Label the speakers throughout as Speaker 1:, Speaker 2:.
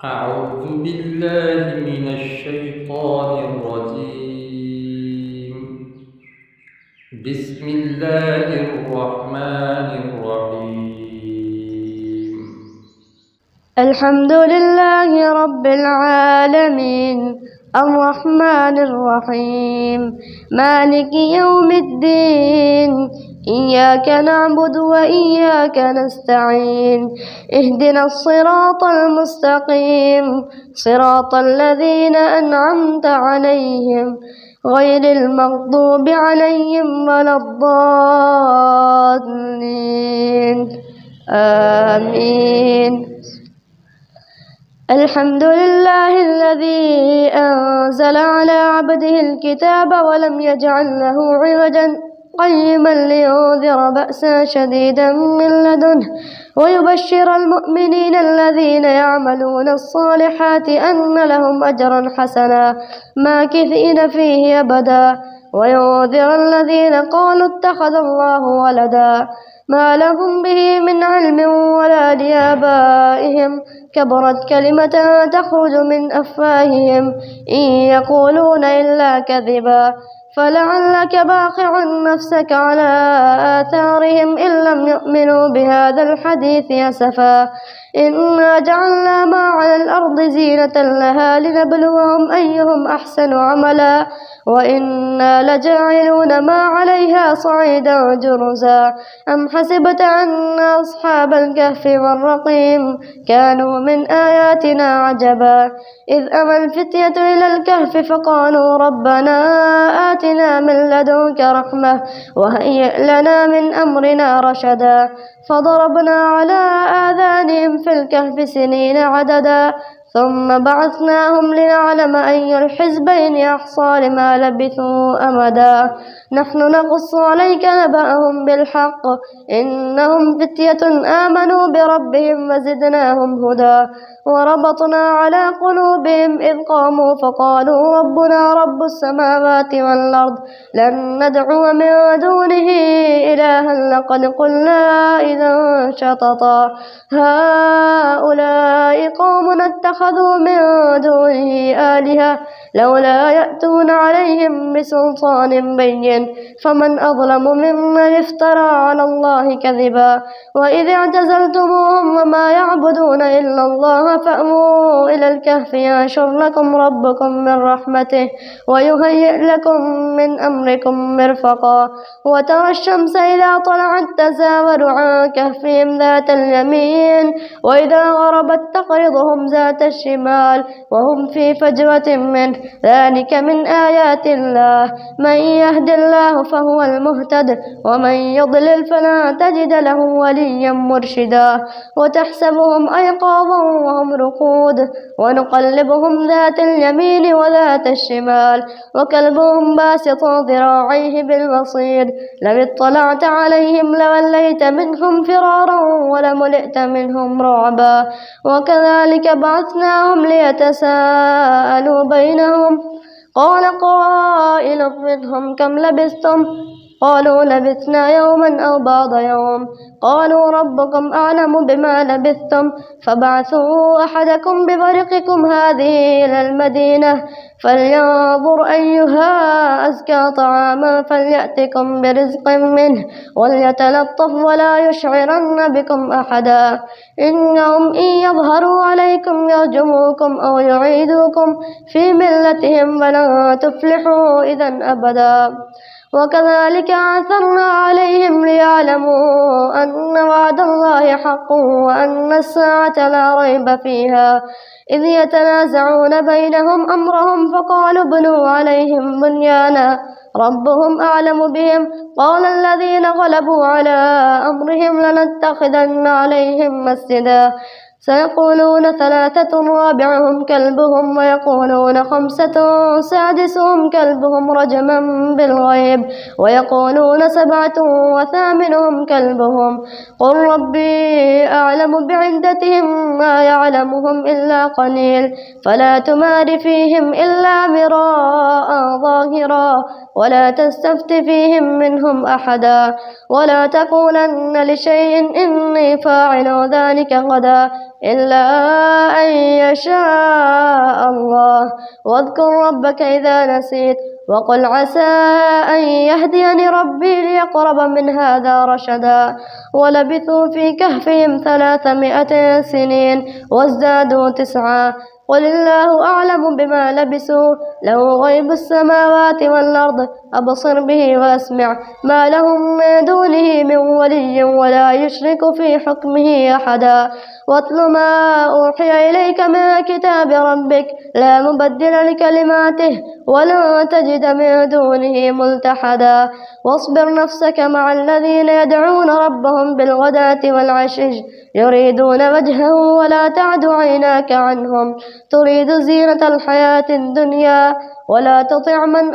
Speaker 1: أعوذ بالله من الشيطان الرجيم. بسم الله الرحمن الرحيم.
Speaker 2: الحمد لله رب العالمين الرحمن الرحيم مالك يوم الدين إياك نعبد وإياك نستعين اهدنا الصراط المستقيم صراط الذين أنعمت عليهم غير المغضوب عليهم ولا الضالين آمين. الحمد لله الذي أنزل على عبده الكتاب ولم يجعل له عوجا قيما لينذر بأسا شديدا من لدنه ويبشر المؤمنين الذين يعملون الصالحات أن لهم أجرا حسنا ماكثين فيه أبدا وينذر الذين قالوا اتخذ الله ولدا ما لهم به من علم ولا لآبائهم كبرت كلمة تخرج من أفواههم إن يقولون إلا كذبا فلعلك باخع نفسك على آثارهم إن لم يؤمنوا بهذا الحديث أسفا إنا جعلنا ما على الأرض زينة لها لنبلوهم أيهم أحسن عملا وإنا لجاعلون ما عليها صعيدا جرزا أم حسبت أن أصحاب الكهف والرقيم كانوا من آياتنا عجبا إذ أوى الفتية إلى الكهف فقالوا ربنا آتنا من لدنك رحمة وهيئ لنا من أمرنا رشدا فضربنا على آذانهم في الكهف سنين عددا ثم بعثناهم لنعلم أي الحزبين أحصى لما لبثوا أمدا نحن نقص عليك نبأهم بالحق إنهم فتية آمنوا بربهم وزدناهم هدى وربطنا على قلوبهم إذ قاموا فقالوا ربنا رب السماوات والأرض لن ندعو من دونه إلها لقد قلنا إذا شططا هؤلاء قوم اتخذوا من دونه آلهة لولا يأتون عليهم بسلطان بين فمن أظلم ممن افترى على الله كذبا وإذ اعتزلتموهم وما يعبدون إلا الله فأووا إلى الكهف ينشر لكم ربكم من رحمته ويهيئ لكم من أمركم مرفقا وترى الشمس إذا طلعت تزاور عن كهفهم ذات اليمين وإذا غربت تقرضهم ذات الشمال وهم في فجوة منه ذلك من آيات الله من يهد الله فهو المهتد ومن يضلل فلا تجد له وليا مرشدا وتحسبهم أيقاظا وهم رقود ونقلبهم ذات اليمين وذات الشمال وكلبهم باسط ذراعيه بالوصيد لو اطلعت عليهم لوليت منهم فرارا ولملئت منهم رعبا وكذلك بعثناهم ليتساءلوا بينهم قال قائل منهم كم لبثتم قالوا لبثنا يوما أو بعض يوم قالوا ربكم أعلم بما لبثتم فابعثوا أحدكم بورقكم هذه إلى المدينة فلينظر أيها أزكى طعاما فليأتكم برزق منه وليتلطف ولا يشعرن بكم أحدا إنهم إن يظهروا عليكم يرجموكم أو يعيدوكم في ملتهم ولن تفلحوا إذا أبدا وكذلك عثرنا عليهم ليعلموا أن وعد الله حق وأن الساعة لا ريب فيها إذ يتنازعون بينهم أمرهم فقالوا ابنوا عليهم بنيانا ربهم أعلم بهم قال الذين غلبوا على أمرهم لنتخذن عليهم مسجدا سيقولون ثلاثة رابعهم كلبهم ويقولون خمسة سادسهم كلبهم رجما بالغيب ويقولون سبعة وثامنهم كلبهم قل ربي أعلم بعدتهم ما يعلمهم إلا قليل فلا تمار فيهم إلا مراء ظاهرا ولا تستفت فيهم منهم أحدا ولا تقولن لشيء إني فاعل ذلك غدا إلا أن شاء الله. واذكر ربك إذا نسيت وقل عسى أن يهديني ربي لأقرب من هذا رشدا. ولبثوا في كهفهم 300 سنين وازدادوا 9. قل الله أعلم بما لبثوا له غيب السماوات والأرض أبصر به وأسمع ما لهم من دونه من ولي ولا يشرك في حكمه أحدا. واتل ما أوحي إليك من كتاب ربك لا مبدل لكلماته ولا تجد من دونه ملتحدا. واصبر نفسك مع الذين يدعون ربهم بالغداة والعشي يريدون وجهه ولا تعد عيناك عنهم تريد زينة الحياة الدنيا ولا تطع من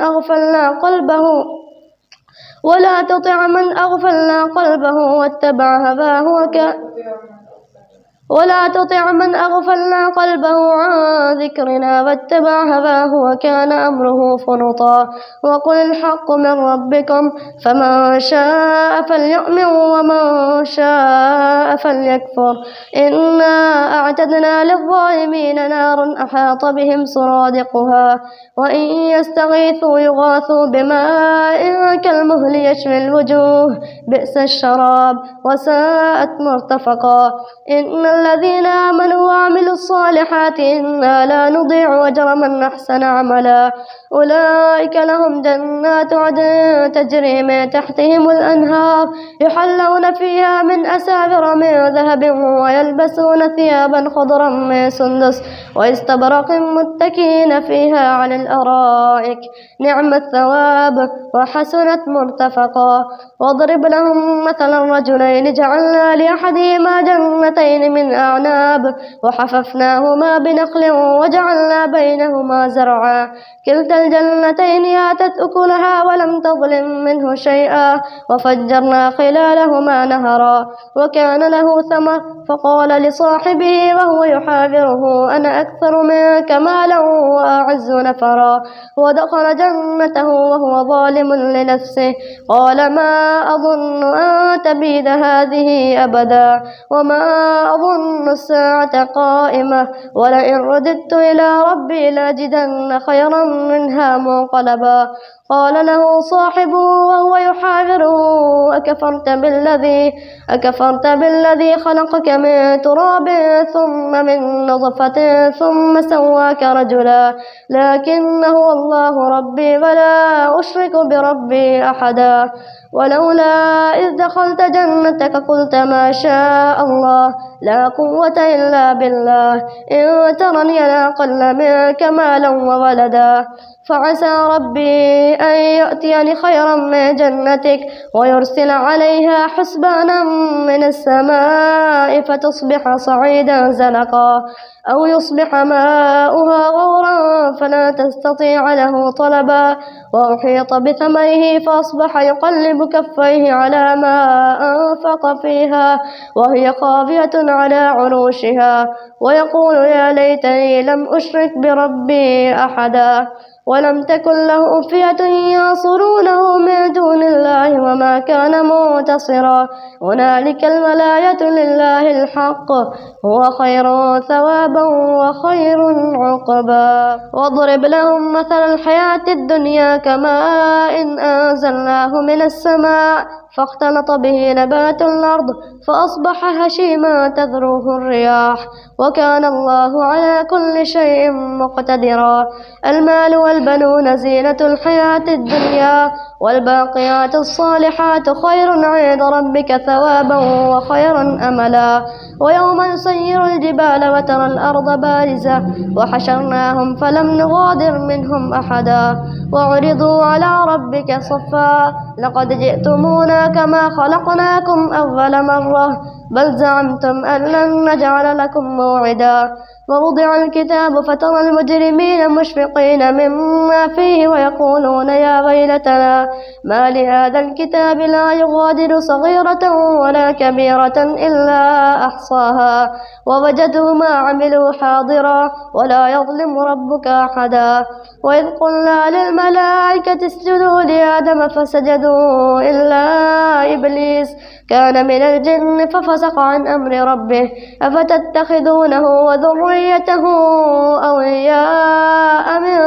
Speaker 2: أغفلنا قلبه عن ذكرنا واتبع هواه وكان أمره فرطا. وقل الحق من ربكم فمن شاء فليؤمن ومن شاء فليكفر. إنا أعتدنا للظالمين نارا أحاط بهم سرادقها وإن يستغيثوا يغاثوا بماء كالمهل يشوي الوجوه بئس الشراب وساءت مرتفقا. إن الذين آمنوا وعملوا الصالحات إنا لا نضيع أجر من أحسن عملا. أولئك لهم جنات عدن تجري من تحتهم الأنهار يحلون فيها من أساور من ذهب ويلبسون ثيابا خضرا من سندس واستبرق متكئين فيها على الأرائك نعم الثواب وحسنت مرتفقا. واضرب لهم مثلا الرجلين جعلنا لأحدهما جنتين من أعناب وحففناهما بنخل وجعلنا بينهما زرعا كلتا الجنتين آتت أكلها ولم تظلم منه شيئا وفجرنا خلالهما نهرا وكان له ثمر فقال لصاحبه وهو يحاوره أنا أكثر منك مالا وأعز نفرا. ودخل جنته وهو ظالم لنفسه قال ما أظن أن تبيد هذه أبدا وما أظن الساعة قائمة ولئن رددت إلى ربي لأجدن خيرا منها منقلبا. قال له صاحبه وهو يحاوره أكفرت بالذي خلقك من تراب ثم من نطفة ثم سواك رجلا لكن هو الله ربي ولا أشرك بربي أحدا. ولولا إذ دخلت جنتك قلت ما شاء الله لا قوة إلا بالله إن ترني أنا أقل منك مالا وولدا. فعسى ربي أن يأتيني خيرا من جنتك ويرسل عليها حسبانا من السماء فتصبح صعيدا زلقا أو يصبح ماؤها غورا فلا تستطيع له طلبا. وأحيط بثمره فأصبح يقلب كفيه على ما أنفق فيها وهي خاوية على عروشها ويقول يا ليتني لم أشرك بربي أحدا. ولم تكن له فئة ينصرونه من دون الله وما كان منتصرا. هنالك الولاية لله الحق هو خير ثوابا وخير عقبا. واضرب لهم مثل الحياة الدنيا كماء إن أنزلناه من السماء فاختلط به نبات الأرض فأصبح هشيما تذروه الرياح وكان الله على كل شيء مقتدرا. المال والبنون زينة الحياة الدنيا والباقيات الصالحات خير عند ربك ثوابا وخيرا أملا. ويوم نسير الجبال وترى الأرض بارزة وحشرناهم فلم نغادر منهم أحدا وعرضوا على ربك صفا لقد جئتمونا كما خلقناكم أول مرة بل زعمتم أن لن نجعل لكم موعدا. ووضع الكتاب فترى المجرمين مشفقين مما فيه ويقولون يا ويلتنا ما لهذا الكتاب لا يغادر صغيرة ولا كبيرة إلا أحصاها ووجدوا ما عملوا حاضرا ولا يظلم ربك أحدا. وإذ قلنا للملائكة اسجدوا لآدم فسجدوا إلا إبليس كان من الجن ففسق ففسق عن أمر ربه أفتتخذونه وذريته أولياء من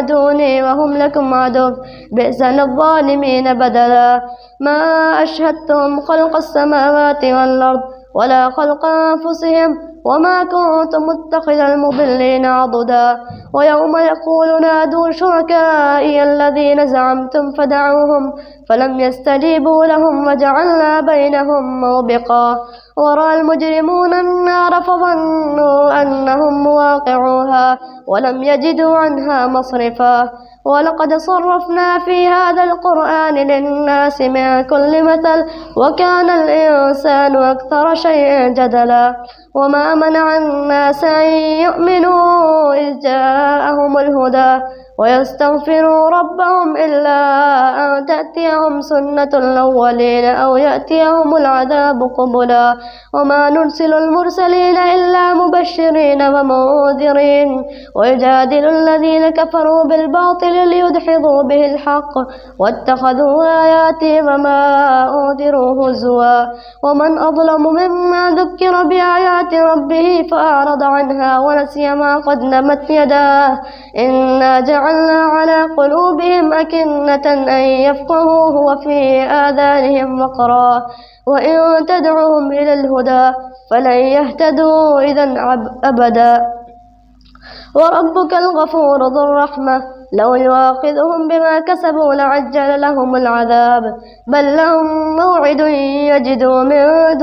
Speaker 2: دوني وهم لكم عدو بئس للظالمين بدلا ما أشهدتم خلق السماوات والأرض ولا خلق أنفسهم وما كنت متخذ المضلين عضدا ويوم يقول نادوا شركائي الذين زعمتم فدعوهم فلم يستجيبوا لهم وجعلنا بينهم موبقا ورأى المجرمون النار فظنوا أنهم مواقعوها ولم يجدوا عنها مصرفا ولقد صرفنا في هذا القرآن للناس من كل مثل وكان الإنسان أكثر شيء جدلا وما منع الناس أن يؤمنوا إذ جاءهم الهدى ويستغفروا ربهم إلا أن تأتيهم سنة الأولين أو يأتيهم العذاب قبلا وما نرسل المرسلين إلا مبشرين ومنذرين ويجادل الذين كفروا بالباطل ليدحضوا به الحق واتخذوا آياتي وما أنذروا هزوا ومن أظلم ممن ذكر بآيات ربه فأعرض عنها ونسي ما قدمت يداه إنا جعلنا على قلوبهم أكنة أن يفقهوه وفي آذانهم وقرا وإن تدعوهم إلى الهدى فلن يهتدوا إذا أبدا وربك الغفور ذو الرحمة لو يؤاخذهم بما كسبوا لعجل لهم العذاب بل لهم موعد لن يجدوا من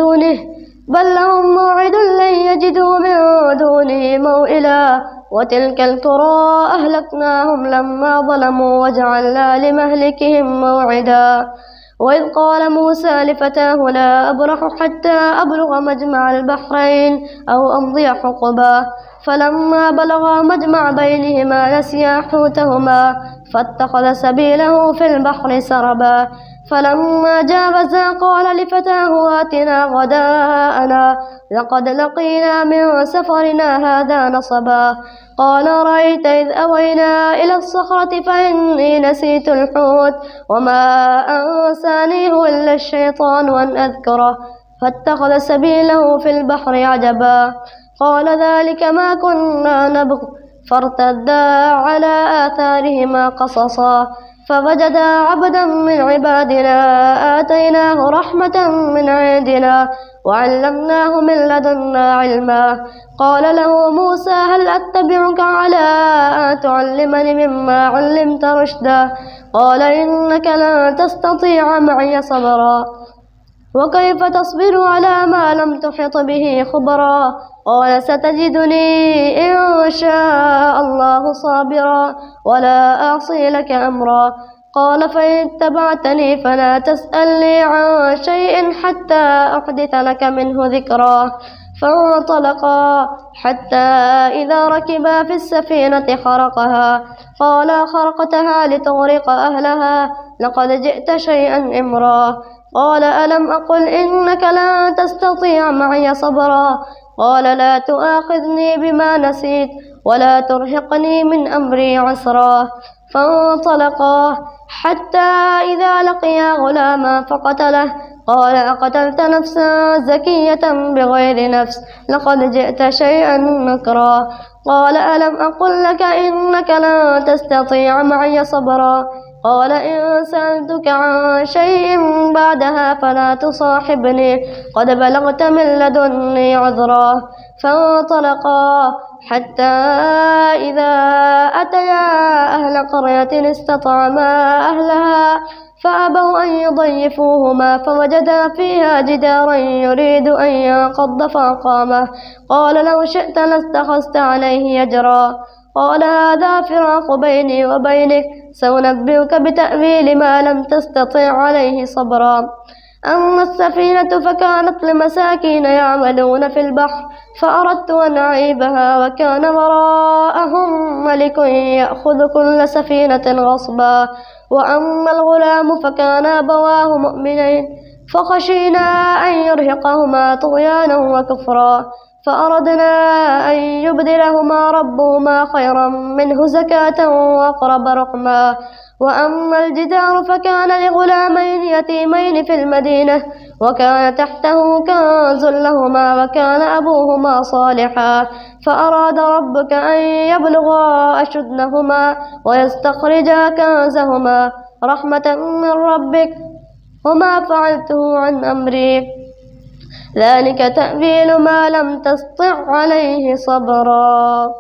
Speaker 2: دونه موئلا وتلك القرى أهلكناهم لما ظلموا وجعلنا لمهلكهم موعدا وإذ قال موسى لفتاه لا أبرح حتى أبلغ مجمع البحرين أو أمضي حقبا فلما بلغا مجمع بينهما نسيا حوتهما فاتخذ سبيله في البحر سربا فلما جاوزا قال لفتاه آتنا غداءنا لقد لقينا من سفرنا هذا نصبا قال رأيت إذ أوينا إلى الصخرة فإني نسيت الحوت وما أنسانيه إلا الشيطان أن أذكره فاتخذ سبيله في البحر عجبا قال ذلك ما كنا نبغ فارتدا على آثارهما قصصا فوجدا عبدا من عبادنا آتيناه رحمة من عندنا وعلمناه من لدنا علما قال له موسى هل أتبعك على أن تعلمني مما علمت رشدا قال إنك لن تستطيع معي صبرا وكيف تصبر على ما لم تحط به خبرا قال ستجدني إن شاء الله صابرا ولا أعصي لك أمرا قال فإن اتبعتني فلا تسألني عن شيء حتى أحدث لك منه ذكرا فانطلقا حتى إذا ركبا في السفينة خرقها قال خرقتها لتغرق أهلها لقد جئت شيئا إمرا قال ألم أقل إنك لن تستطيع معي صبرا قال لا تؤاخذني بما نسيت ولا ترهقني من أمري عسرا فانطلقا حتى إذا لقيا غلاما فقتله قال أقتلت نفسا زكية بغير نفس لقد جئت شيئا نكرا قال ألم أقل لك إنك لن تستطيع معي صبرا قال إن سألتك عن شيء بعدها فلا تصاحبني قد بلغت من لدني عذرا فانطلقا حتى إذا أتيا أهل قرية استطعما أهلها فأبوا أن يضيفوهما فوجدا فيها جدارا يريد أن ينقض فأقامه قال لو شئت لاتخذت عليه أجرا قال هذا فراق بيني وبينك سأنبئك بتأويل ما لم تستطع عليه صبرا أما السفينة فكانت لمساكين يعملون في البحر فأردت أن أعيبها وكان وراءهم ملك يأخذ كل سفينة غصبا وأما الغلام فكان أبواه مؤمنين فخشينا أن يرهقهما طغيانا وكفرا فأردنا أن يبدلهما ربهما خيرا منه زكاة وأقرب رحما وأما الجدار فكان لغلامين يتيمين في المدينة وكان تحته كنز لهما وكان أبوهما صالحا فأراد ربك أن يبلغا أشدهما ويستخرجا كنزهما رحمة من ربك وما فعلته عن أمري ذلك تأويل ما لم تسطع عليه صبرا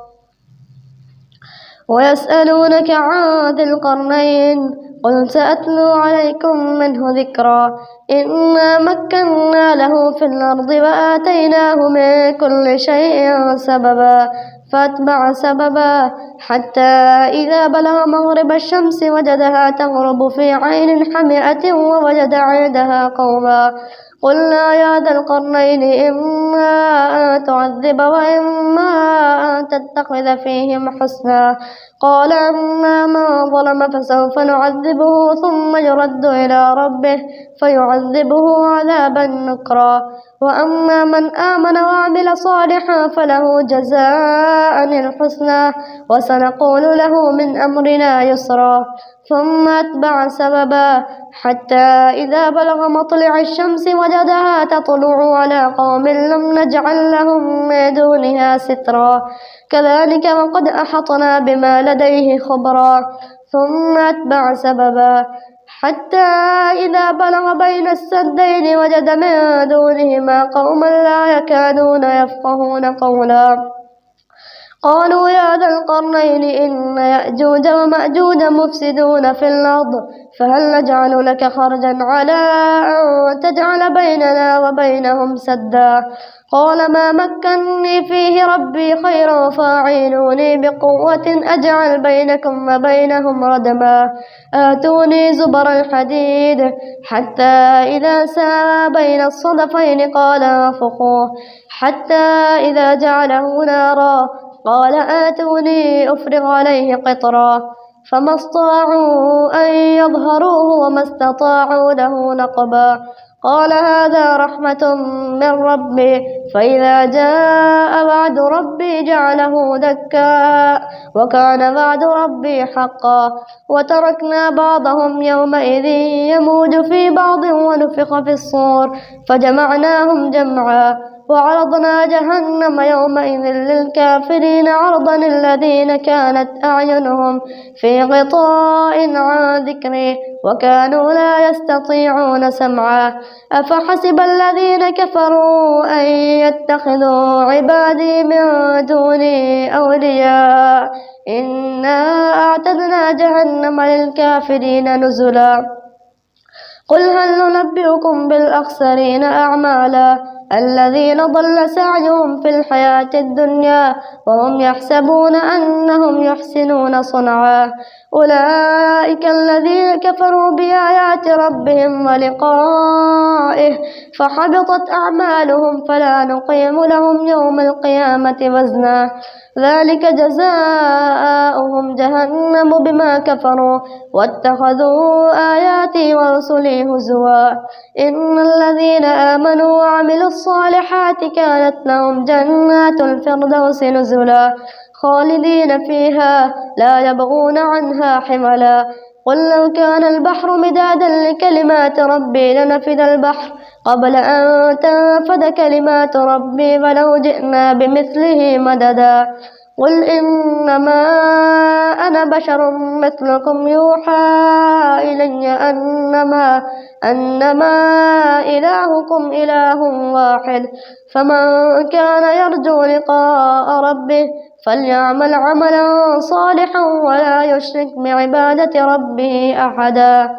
Speaker 2: ويسألونك عن ذي القرنين قل سأتلو عليكم منه ذكرا إنا مكنا له في الأرض وآتيناه من كل شيء سببا فأتبع سببا حتى إذا بلغ مغرب الشمس وجدها تغرب في عين حمئة ووجد عندها قوما قلنا يا ذا القرنين إما أن تعذب وإما أن تتخذ فيهم حسنا قال أما من ظلم فسوف نعذبه ثم يرد إلى ربه فيعذبه عذابا نكرا وأما من آمن وعمل صالحا فله جزاء الحسنى وسنقول له من أمرنا يسرا ثم أتبع سببا حتى إذا بلغ مطلع الشمس وجدها تطلع على قوم لم نجعل لهم من دونها سترا كذلك وقد أحطنا بما لديه خبرا ثم أتبع سببا حتى إذا بلغ بين السدين وجد من دونهما قوما لا يكادون يفقهون قولا قالوا يا ذا القرنين إن يأجوج ومأجوج مفسدون في الأرض فهل نجعل لك خرجا على أن تجعل بيننا وبينهم سدا قال ما مكني فيه ربي خيرا فاعينوني بقوة أجعل بينكم وبينهم ردما آتوني زبر الحديد حتى إذا ساوى بين الصدفين قال انفخوه حتى إذا جعله نارا قال آتوني أفرغ عليه قطرا فما استطاعوا أن يظهروه وما استطاعوا له نقبا قال هذا رحمة من ربي فإذا جاء وعد ربي جعله دكا وكان وعد ربي حقا وتركنا بعضهم يومئذ يموج في بعض ونفخ في الصور فجمعناهم جمعا وعرضنا جهنم يومئذ للكافرين عرضا الذين كانت أعينهم في غطاء عن ذكري وكانوا لا يستطيعون سمعا أفحسب الذين كفروا أن يتخذوا عبادي من دوني أولياء إنا أعتدنا جهنم للكافرين نزلا قل هل ننبئكم بالأخسرين أعمالا الذين ضل سعيهم في الحياة الدنيا وهم يحسبون أنهم يحسنون صنعا أولئك الذين كفروا بآيات ربهم ولقائه فحبطت أعمالهم فلا نقيم لهم يوم القيامة وزنا ذلك جزاؤهم جهنم بما كفروا واتخذوا آياتي ورسلي هزوا إن الذين آمنوا وعملوا الصالحات كانت لهم جنات الفردوس نزلا خالدين فيها لا يبغون عنها حولا قل لو كان البحر مدادا لكلمات ربي لنفد البحر قبل أن تنفد كلمات ربي ولو جئنا بمثله مددا قل إنما أنا بشر مثلكم يوحى إلي أنما إلهكم إله واحد فمن كان يرجو لقاء ربه فليعمل عملا صالحا ولا يشرك بعبادة ربه أحدا